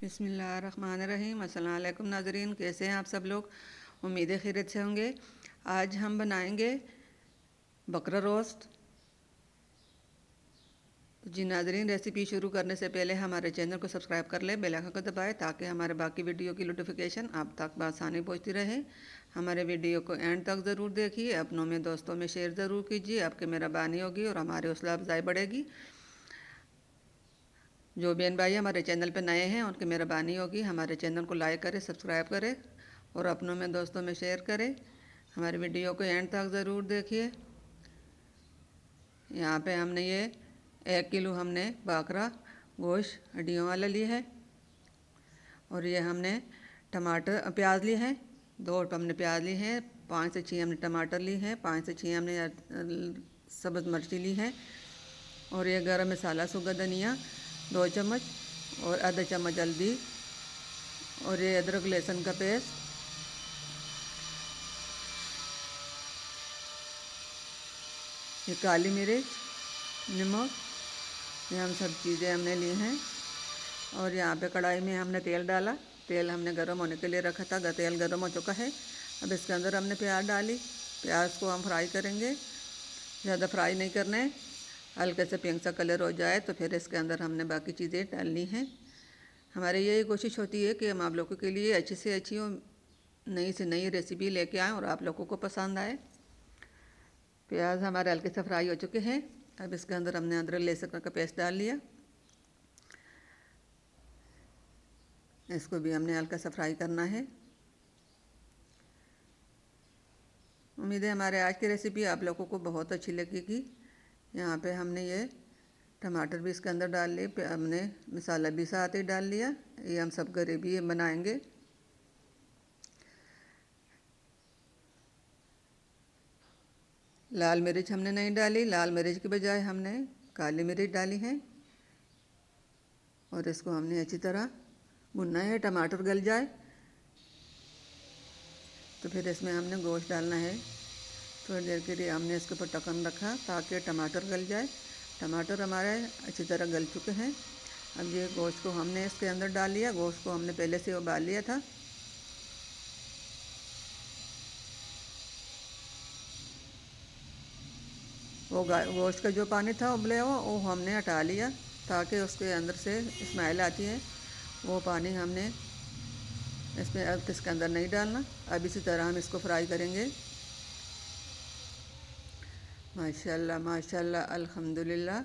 बिस्मिल्लाहिर्रहमानिर्रहीम। अस्सलाम वालेकुम नाज़रीन, कैसे हैं आप सब लोग? उम्मीद है खैरियत से होंगे। आज हम बनाएंगे बकरा रोस्ट। जी नाज़रीन, रेसिपी शुरू करने से पहले हमारे चैनल को सब्सक्राइब कर लें, बेल आइकन को दबाएं ताकि हमारे बाकी वीडियो की नोटिफिकेशन आप तक बआसानी पहुंचती रहे। हमारे वीडियो को एंड तक ज़रूर देखिए, अपनों में दोस्तों में शेयर ज़रूर कीजिए। आपकी मेहरबानी होगी और हमारी हौसला अफजाई बढ़ेगी। जो बहन भाई हमारे चैनल पर नए हैं उनकी मेहरबानी होगी, हमारे चैनल को लाइक करें, सब्सक्राइब करें और अपनों में दोस्तों में शेयर करें। हमारे वीडियो को एंड तक ज़रूर देखिए। यहाँ पे हमने ये 1 किलो हमने बकरा गोश्त हड्डियों वाला ली है और ये हमने टमाटर प्याज लिए हैं। 2 हमने प्याज ली हैं, 5 से 6 हमने टमाटर ली हैं, 5 से 6 हमने सब्ज़ मिर्ची ली है और ये गरम मसाला सूखा धनिया 2 चम्मच और आधा चम्मच हल्दी और ये अदरक लहसुन का पेस्ट, ये काली मिर्च, नमक, ये हम सब चीज़ें हमने ली हैं। और यहाँ पे कढ़ाई में हमने तेल डाला। तेल हमने गर्म होने के लिए रखा था। तेल गर्म हो चुका है। अब इसके अंदर हमने प्याज डाली। प्याज को हम फ्राई करेंगे, ज़्यादा फ्राई नहीं करना है। हल्के से पिंक सा कलर हो जाए तो फिर इसके अंदर हमने बाकी चीज़ें डालनी हैं। हमारी यही कोशिश होती है कि हम आप लोगों के लिए अच्छी से अच्छी और नई से नई रेसिपी लेके आएँ और आप लोगों को पसंद आए। प्याज हमारे हल्के से फ्राई हो चुके हैं। अब इसके अंदर हमने अदरक लहसुन का पेस्ट डाल लिया। इसको भी हमने हल्का सा फ्राई करना है। उम्मीद है हमारे आज की रेसिपी आप लोगों को बहुत अच्छी लगेगी। यहाँ पे हमने ये टमाटर भी इसके अंदर डाल लिए, हमने मसाला भी साथ ही डाल लिया। ये हम सब ग्रेवी बनाएंगे। लाल मिर्च हमने नहीं डाली, लाल मिर्च के बजाय हमने काली मिर्च डाली है और इसको हमने अच्छी तरह भुनना है। टमाटर गल जाए तो फिर इसमें हमने गोश्त डालना है। थोड़ी देर के लिए हमने इसके ऊपर ढक्कन रखा ताकि टमाटर गल जाए। टमाटर हमारे अच्छी तरह गल चुके हैं। अब ये गोश्त को हमने इसके अंदर डाल लिया। गोश्त को हमने पहले से उबाल लिया था। वो गोश्त का जो पानी था उबले हुआ वो हमने हटा लिया ताकि उसके अंदर से स्मेल आती है। वो पानी हमने इसमें अब इसके अंदर नहीं डालना। अब इसी तरह हम इसको फ्राई करेंगे। माशाल्लाह माशाल्लाह अल्हम्दुलिल्लाह,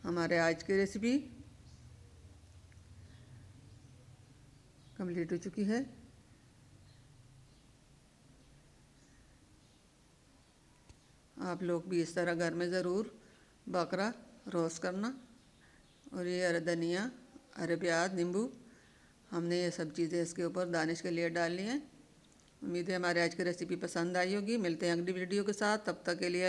हमारे आज की रेसिपी कंप्लीट हो चुकी है। आप लोग भी इस तरह घर में ज़रूर बकरा रोस्ट करना। और ये हरा धनिया, हरे प्याज, नींबू, हमने ये सब चीज़ें इसके ऊपर गार्निश के लिए डाल ली हैं। उम्मीद है हमारे आज की रेसिपी पसंद आई होगी। मिलते हैं अगली वीडियो के साथ, तब तक के लिए